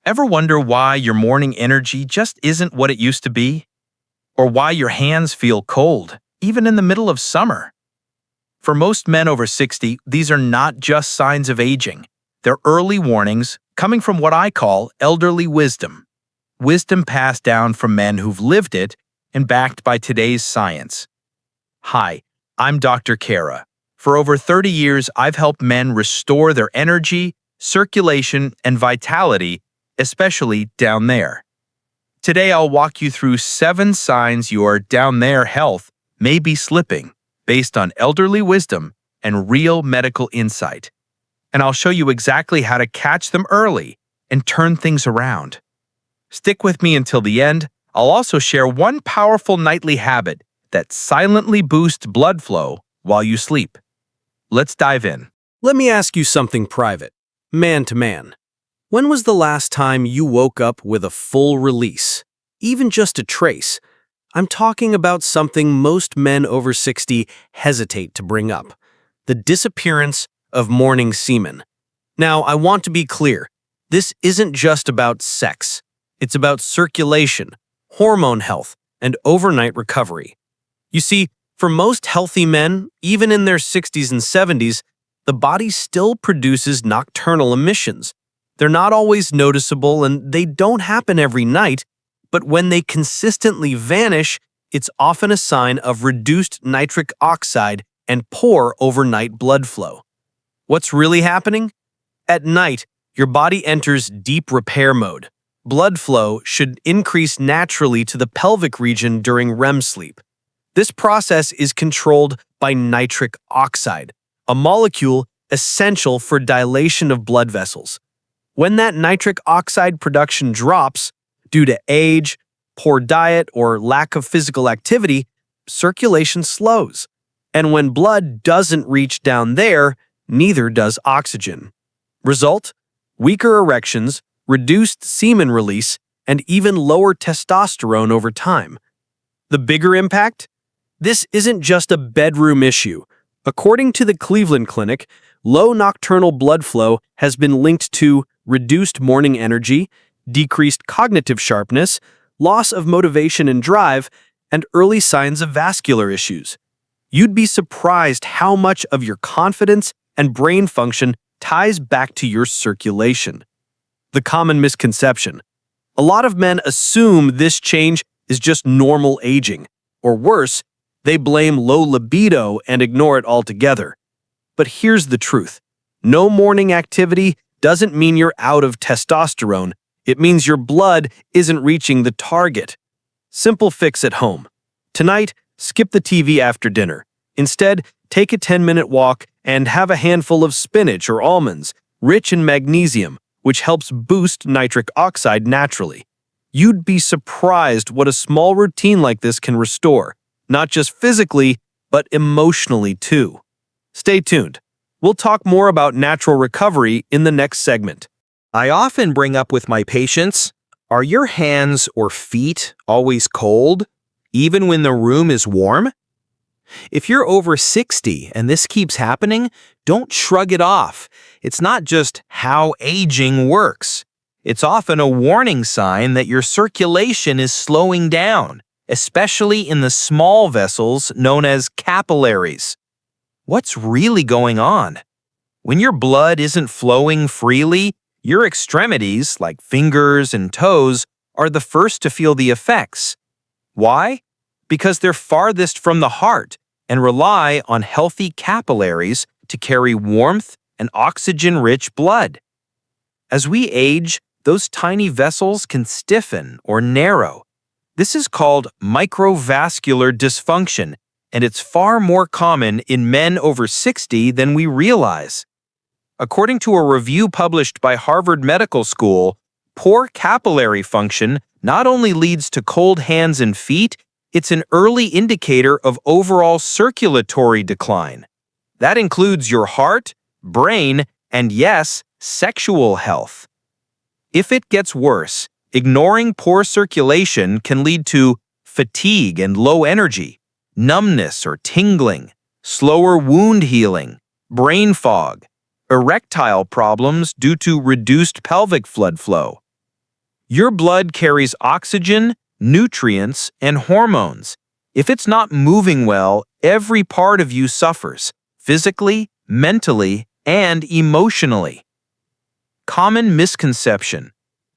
Ever wonder why your morning energy just isn't what it used to be? Or why your hands feel cold, even in the middle of summer? For most men over 60, these are not just signs of aging. They're early warnings coming from what I call elderly wisdom. Wisdom passed down from men who've lived it and backed by today's science. Hi, I'm Dr. Kara. For over 30 years, I've helped men restore their energy, circulation, and vitality, especially down there. Today, I'll walk you through 7 signs your down there health may be slipping based on elderly wisdom and real medical insight. And I'll show you exactly how to catch them early and turn things around. Stick with me until the end. I'll also share one powerful nightly habit that silently boosts blood flow while you sleep. Let's dive in. Let me ask you something private, man to man. When was the last time you woke up with a full release, even just a trace? I'm talking about something most men over 60 hesitate to bring up, the disappearance of morning semen. Now, I want to be clear, this isn't just about sex. It's about circulation, hormone health, and overnight recovery. You see, for most healthy men, even in their 60s and 70s, the body still produces nocturnal emissions. They're not always noticeable and they don't happen every night, but when they consistently vanish, it's often a sign of reduced nitric oxide and poor overnight blood flow. What's really happening? At night, your body enters deep repair mode. Blood flow should increase naturally to the pelvic region during REM sleep. This process is controlled by nitric oxide, a molecule essential for dilation of blood vessels. When that nitric oxide production drops due to age, poor diet, or lack of physical activity, circulation slows. And when blood doesn't reach down there, neither does oxygen. Result? Weaker erections, reduced semen release, and even lower testosterone over time. The bigger impact? This isn't just a bedroom issue. According to the Cleveland Clinic, low nocturnal blood flow has been linked to reduced morning energy, decreased cognitive sharpness, loss of motivation and drive, and early signs of vascular issues. You'd be surprised how much of your confidence and brain function ties back to your circulation. The common misconception. A lot of men assume this change is just normal aging, or worse, they blame low libido and ignore it altogether. But here's the truth. No morning activity doesn't mean you're out of testosterone. It means your blood isn't reaching the target. Simple fix at home. Tonight, skip the TV after dinner. Instead, take a 10-minute walk and have a handful of spinach or almonds, rich in magnesium, which helps boost nitric oxide naturally. You'd be surprised what a small routine like this can restore, not just physically, but emotionally too. Stay tuned. We'll talk more about natural recovery in the next segment. I often bring up with my patients, are your hands or feet always cold, even when the room is warm? If you're over 60 and this keeps happening, don't shrug it off. It's not just how aging works. It's often a warning sign that your circulation is slowing down, especially in the small vessels known as capillaries. What's really going on? When your blood isn't flowing freely, your extremities, like fingers and toes, are the first to feel the effects. Why? Because they're farthest from the heart and rely on healthy capillaries to carry warmth and oxygen-rich blood. As we age, those tiny vessels can stiffen or narrow. This is called microvascular dysfunction, and it's far more common in men over 60 than we realize. According to a review published by Harvard Medical School, poor capillary function not only leads to cold hands and feet, it's an early indicator of overall circulatory decline. That includes your heart, brain, and yes, sexual health. If it gets worse, ignoring poor circulation can lead to fatigue and low energy, numbness or tingling, slower wound healing, brain fog, erectile problems due to reduced pelvic blood flow, Your blood carries oxygen, nutrients, and hormones. If it's not moving well, every part of you suffers, physically, mentally, and emotionally. Common misconception.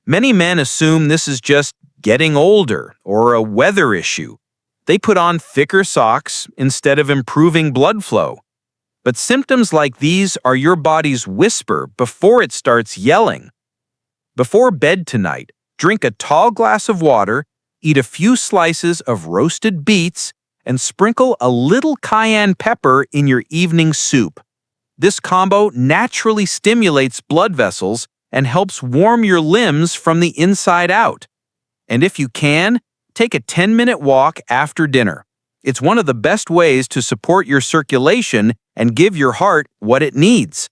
Many men assume this is just getting older or a weather issue. They put on thicker socks instead of improving blood flow. But symptoms like these are your body's whisper before it starts yelling. Before bed tonight, drink a tall glass of water, eat a few slices of roasted beets, and sprinkle a little cayenne pepper in your evening soup. This combo naturally stimulates blood vessels and helps warm your limbs from the inside out. And if you can, take a 10-minute walk after dinner. It's one of the best ways to support your circulation and give your heart what it needs.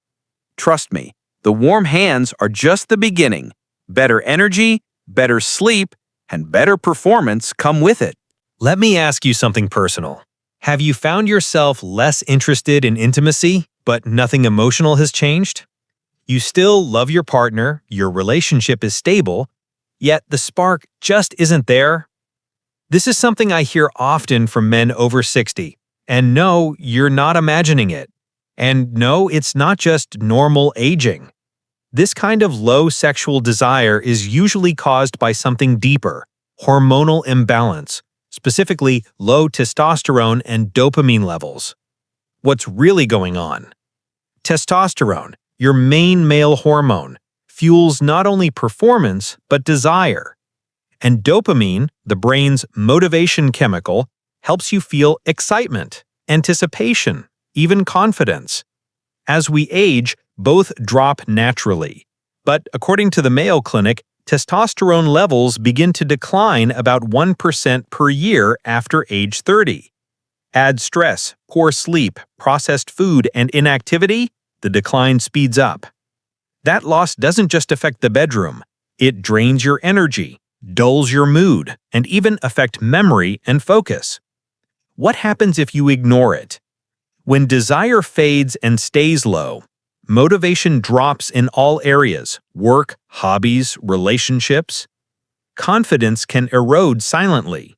Trust me, the warm hands are just the beginning. Better energy, better sleep, and better performance come with it. Let me ask you something personal. Have you found yourself less interested in intimacy, but nothing emotional has changed? You still love your partner, your relationship is stable, yet the spark just isn't there? This is something I hear often from men over 60. And no, you're not imagining it. And no, it's not just normal aging. This kind of low sexual desire is usually caused by something deeper, hormonal imbalance, specifically low testosterone and dopamine levels. What's really going on? Testosterone, your main male hormone, fuels not only performance but desire. And dopamine, the brain's motivation chemical, helps you feel excitement, anticipation, even confidence. As we age, both drop naturally. But according to the Mayo Clinic, testosterone levels begin to decline about 1% per year after age 30. Add stress, poor sleep, processed food, and inactivity, the decline speeds up. That loss doesn't just affect the bedroom. It drains your energy, dulls your mood, and even affect memory and focus. What happens if you ignore it? When desire fades and stays low, motivation drops in all areas: work, hobbies, relationships. Confidence can erode silently.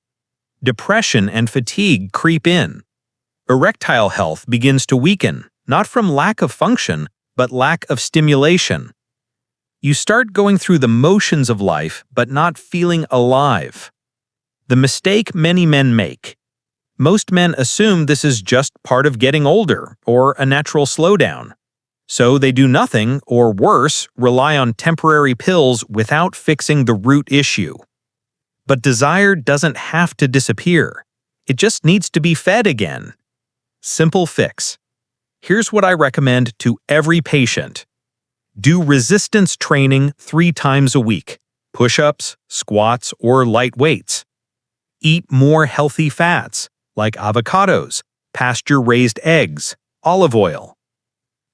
Depression and fatigue creep in. Erectile health begins to weaken, not from lack of function, but lack of stimulation. You start going through the motions of life, but not feeling alive. The mistake many men make. Most men assume this is just part of getting older or a natural slowdown. So they do nothing, or worse, rely on temporary pills without fixing the root issue. But desire doesn't have to disappear. It just needs to be fed again. Simple fix. Here's what I recommend to every patient. Do resistance training 3 times a week, push-ups, squats, or light weights. Eat more healthy fats, like avocados, pasture-raised eggs, olive oil.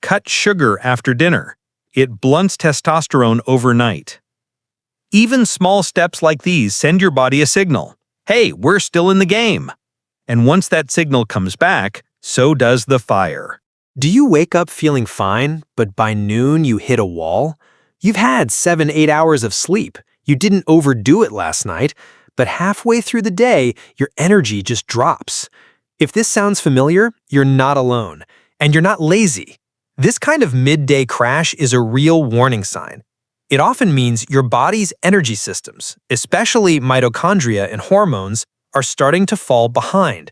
Cut sugar after dinner. It blunts testosterone overnight. Even small steps like these send your body a signal. Hey, we're still in the game. And once that signal comes back, so does the fire. Do you wake up feeling fine, but by noon you hit a wall? You've had 7-8 hours of sleep. You didn't overdo it last night, but halfway through the day, your energy just drops. If this sounds familiar, you're not alone, and you're not lazy. This kind of midday crash is a real warning sign. It often means your body's energy systems, especially mitochondria and hormones, are starting to fall behind.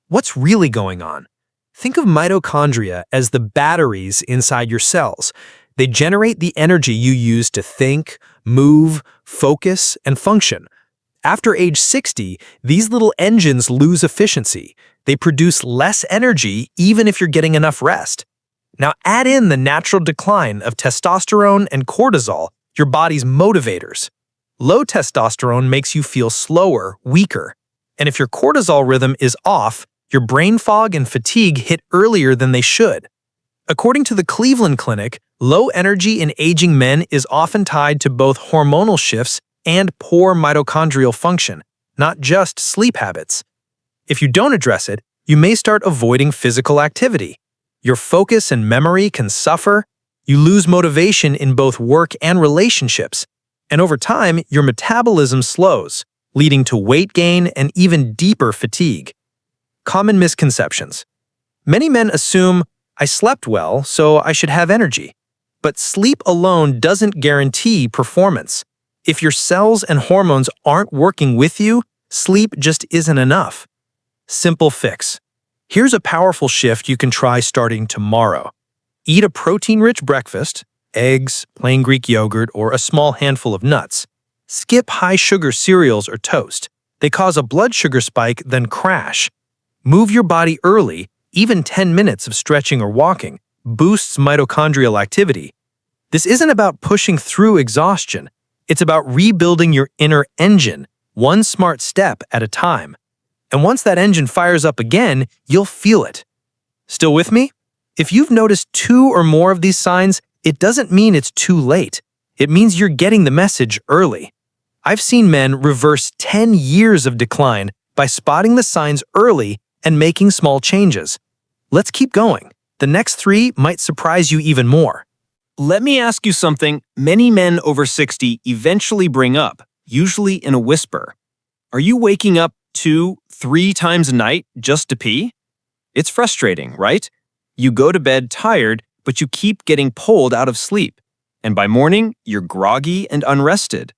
What's really going on? Think of mitochondria as the batteries inside your cells. They generate the energy you use to think, move, focus, and function. After age 60, these little engines lose efficiency. They produce less energy even if you're getting enough rest. Now add in the natural decline of testosterone and cortisol, your body's motivators. Low testosterone makes you feel slower, weaker. And if your cortisol rhythm is off, your brain fog and fatigue hit earlier than they should. According to the Cleveland Clinic, low energy in aging men is often tied to both hormonal shifts and poor mitochondrial function, not just sleep habits. If you don't address it, you may start avoiding physical activity. Your focus and memory can suffer. You lose motivation in both work and relationships. And over time, your metabolism slows, leading to weight gain and even deeper fatigue. Common misconceptions. Many men assume, I slept well, so I should have energy. But sleep alone doesn't guarantee performance. If your cells and hormones aren't working with you, sleep just isn't enough. Simple fix. Here's a powerful shift you can try starting tomorrow. Eat a protein-rich breakfast, eggs, plain Greek yogurt, or a small handful of nuts. Skip high-sugar cereals or toast. They cause a blood sugar spike, then crash. Move your body early, even 10 minutes of stretching or walking boosts mitochondrial activity. This isn't about pushing through exhaustion. It's about rebuilding your inner engine, one smart step at a time. And once that engine fires up again, you'll feel it. Still with me? If you've noticed 2 or more of these signs, it doesn't mean it's too late. It means you're getting the message early. I've seen men reverse 10 years of decline by spotting the signs early and making small changes. Let's keep going. The next 3 might surprise you even more. Let me ask you something many men over 60 eventually bring up, usually in a whisper. Are you waking up 2, 3 times a night just to pee? It's frustrating, right? You go to bed tired, but you keep getting pulled out of sleep. And by morning, you're groggy and unrested.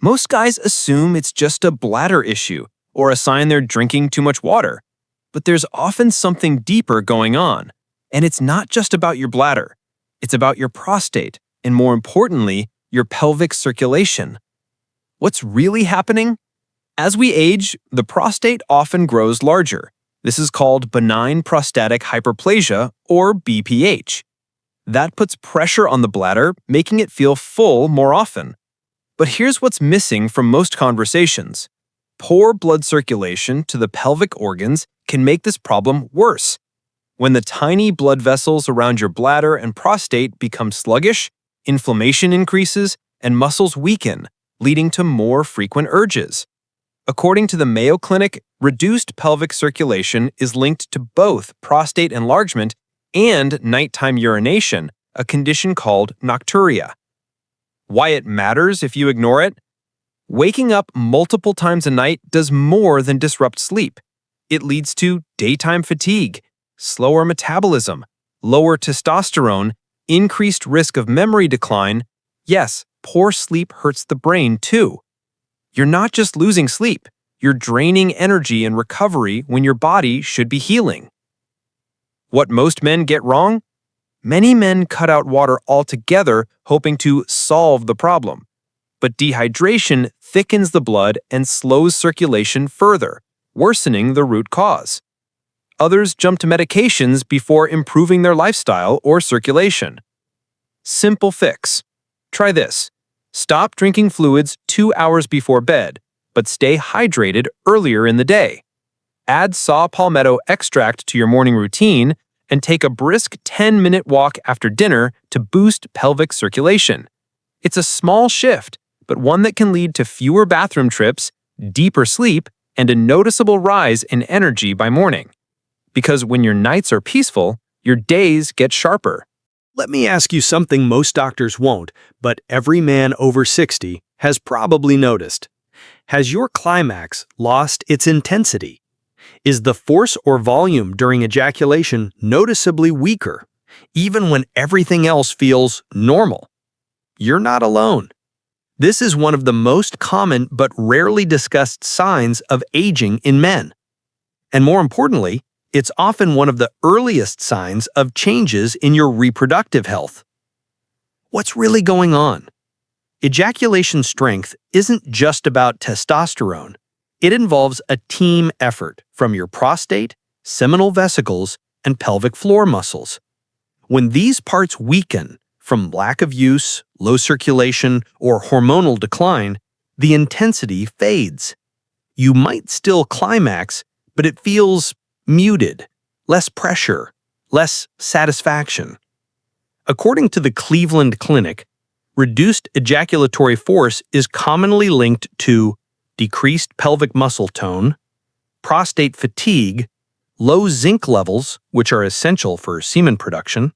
Most guys assume it's just a bladder issue or a sign they're drinking too much water. But there's often something deeper going on. And it's not just about your bladder. It's about your prostate, and more importantly, your pelvic circulation. What's really happening? As we age, the prostate often grows larger. This is called benign prostatic hyperplasia, or BPH. That puts pressure on the bladder, making it feel full more often. But here's what's missing from most conversations. Poor blood circulation to the pelvic organs can make this problem worse. When the tiny blood vessels around your bladder and prostate become sluggish, inflammation increases, and muscles weaken, leading to more frequent urges. According to the Mayo Clinic, reduced pelvic circulation is linked to both prostate enlargement and nighttime urination, a condition called nocturia. Why it matters if you ignore it? Waking up multiple times a night does more than disrupt sleep. It leads to daytime fatigue, slower metabolism, lower testosterone, increased risk of memory decline. Yes, poor sleep hurts the brain too. You're not just losing sleep, you're draining energy and recovery when your body should be healing. What most men get wrong? Many men cut out water altogether, hoping to solve the problem. But dehydration thickens the blood and slows circulation further, worsening the root cause. Others jump to medications before improving their lifestyle or circulation. Simple fix. Try this. Stop drinking fluids 2 hours before bed, but stay hydrated earlier in the day. Add saw palmetto extract to your morning routine and take a brisk 10-minute walk after dinner to boost pelvic circulation. It's a small shift, but one that can lead to fewer bathroom trips, deeper sleep, and a noticeable rise in energy by morning. Because when your nights are peaceful, your days get sharper. Let me ask you something most doctors won't, but every man over 60 has probably noticed. Has your climax lost its intensity? Is the force or volume during ejaculation noticeably weaker, even when everything else feels normal? You're not alone. This is one of the most common but rarely discussed signs of aging in men. And more importantly, it's often one of the earliest signs of changes in your reproductive health. What's really going on? Ejaculation strength isn't just about testosterone. It involves a team effort from your prostate, seminal vesicles, and pelvic floor muscles. When these parts weaken from lack of use, low circulation, or hormonal decline, the intensity fades. You might still climax, but it feels muted, less pressure, less satisfaction. According to the Cleveland Clinic, reduced ejaculatory force is commonly linked to decreased pelvic muscle tone, prostate fatigue, low zinc levels, which are essential for semen production.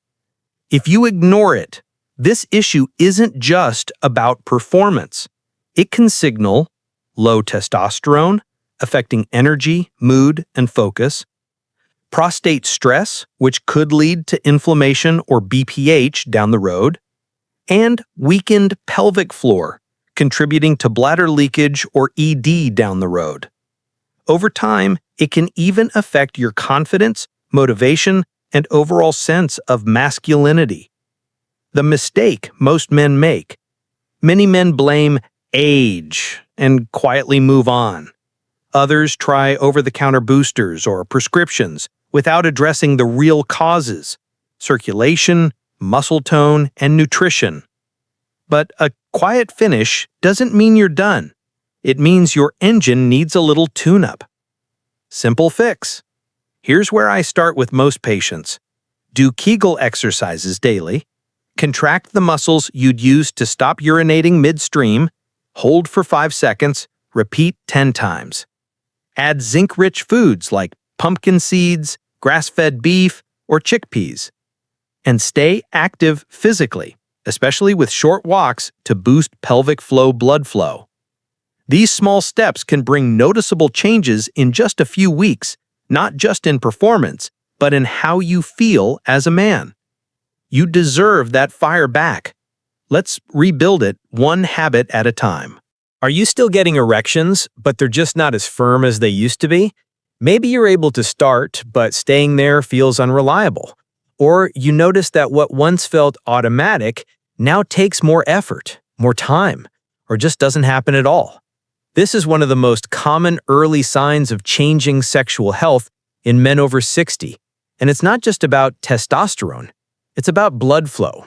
If you ignore it, this issue isn't just about performance. It can signal low testosterone, affecting energy, mood, and focus, prostate stress, which could lead to inflammation or BPH down the road, and weakened pelvic floor, contributing to bladder leakage or ED down the road. Over time, it can even affect your confidence, motivation, and overall sense of masculinity. The mistake most men make: many men blame age and quietly move on. Others try over-the-counter boosters or prescriptions without addressing the real causes: circulation, muscle tone, and nutrition. But a quiet finish doesn't mean you're done. It means your engine needs a little tune-up. Simple fix. Here's where I start with most patients. Do Kegel exercises daily. Contract the muscles you'd use to stop urinating midstream. Hold for 5 seconds. Repeat 10 times. Add zinc-rich foods like pumpkin seeds, grass-fed beef, or chickpeas. And stay active physically, especially with short walks to boost pelvic blood flow. These small steps can bring noticeable changes in just a few weeks, not just in performance, but in how you feel as a man. You deserve that fire back. Let's rebuild it one habit at a time. Are you still getting erections, but they're just not as firm as they used to be? Maybe you're able to start, but staying there feels unreliable. Or you notice that what once felt automatic now takes more effort, more time, or just doesn't happen at all. This is one of the most common early signs of changing sexual health in men over 60. And it's not just about testosterone. It's about blood flow.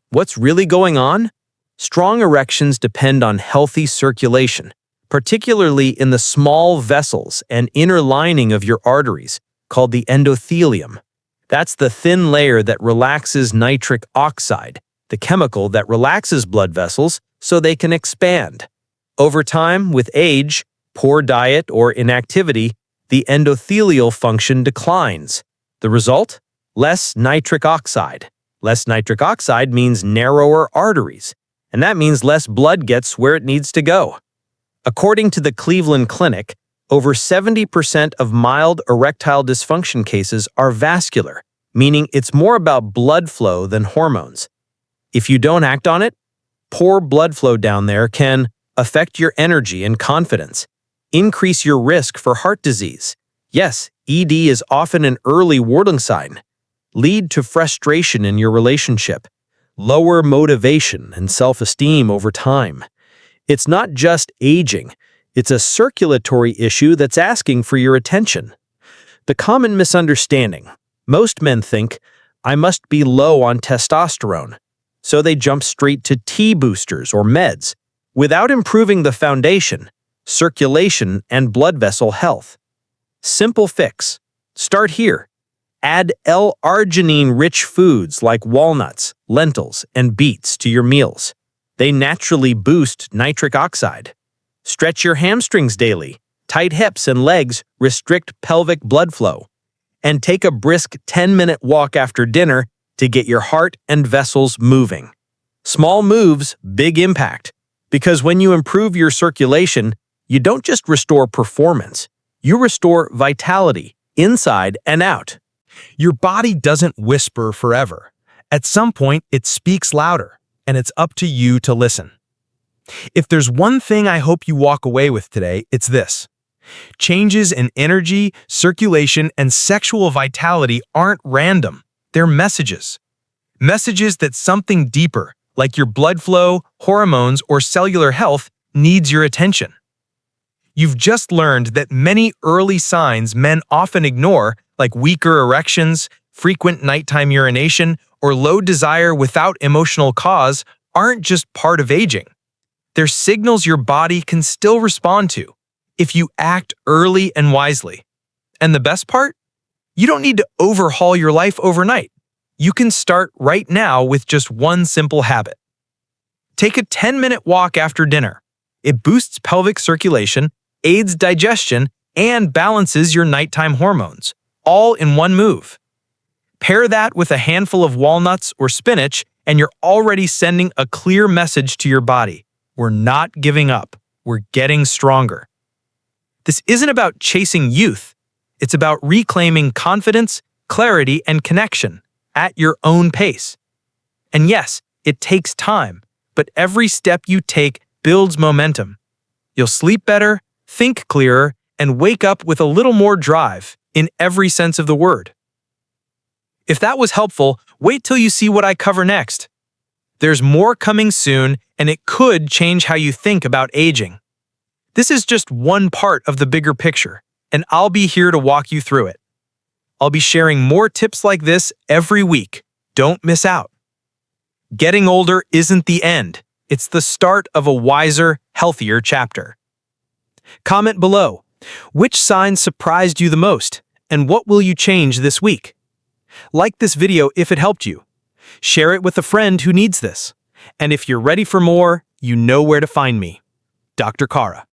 What's really going on? Strong erections depend on healthy circulation, particularly in the small vessels and inner lining of your arteries, called the endothelium. That's the thin layer that relaxes nitric oxide, the chemical that relaxes blood vessels so they can expand. Over time, with age, poor diet, or inactivity, the endothelial function declines. The result? Less nitric oxide. Less nitric oxide means narrower arteries, and that means less blood gets where it needs to go. According to the Cleveland Clinic, over 70% of mild erectile dysfunction cases are vascular, meaning it's more about blood flow than hormones. If you don't act on it, poor blood flow down there can affect your energy and confidence, increase your risk for heart disease. Yes, ED is often an early warning sign. Lead to frustration in your relationship, lower motivation and self-esteem over time. It's not just aging, it's a circulatory issue that's asking for your attention. The common misunderstanding: most men think, I must be low on testosterone, so they jump straight to T boosters or meds, without improving the foundation, circulation, and blood vessel health. Simple fix. Start here. Add L-arginine-rich foods like walnuts, lentils, and beets to your meals. They naturally boost nitric oxide. Stretch your hamstrings daily. Tight hips and legs restrict pelvic blood flow. And take a brisk 10-minute walk after dinner to get your heart and vessels moving. Small moves, big impact. Because when you improve your circulation, you don't just restore performance. You restore vitality, inside and out. Your body doesn't whisper forever. At some point, it speaks louder, and it's up to you to listen. If there's one thing I hope you walk away with today, it's this. Changes in energy, circulation, and sexual vitality aren't random. They're messages. Messages that something deeper, like your blood flow, hormones, or cellular health, needs your attention. You've just learned that many early signs men often ignore, like weaker erections, frequent nighttime urination, or low desire without emotional cause, aren't just part of aging. They're signals your body can still respond to, if you act early and wisely. And the best part? You don't need to overhaul your life overnight. You can start right now with just one simple habit. Take a 10-minute walk after dinner. It boosts pelvic circulation, aids digestion, and balances your nighttime hormones, all in one move. Pair that with a handful of walnuts or spinach, and you're already sending a clear message to your body. We're not giving up. We're getting stronger. This isn't about chasing youth. It's about reclaiming confidence, clarity, and connection at your own pace. And yes, it takes time, but every step you take builds momentum. You'll sleep better, think clearer, and wake up with a little more drive in every sense of the word. If that was helpful, wait till you see what I cover next. There's more coming soon, and it could change how you think about aging. This is just one part of the bigger picture, and I'll be here to walk you through it. I'll be sharing more tips like this every week. Don't miss out. Getting older isn't the end. It's the start of a wiser, healthier chapter. Comment below. Which sign surprised you the most, and what will you change this week? Like this video if it helped you. Share it with a friend who needs this. And if you're ready for more, you know where to find me. Dr. Kara.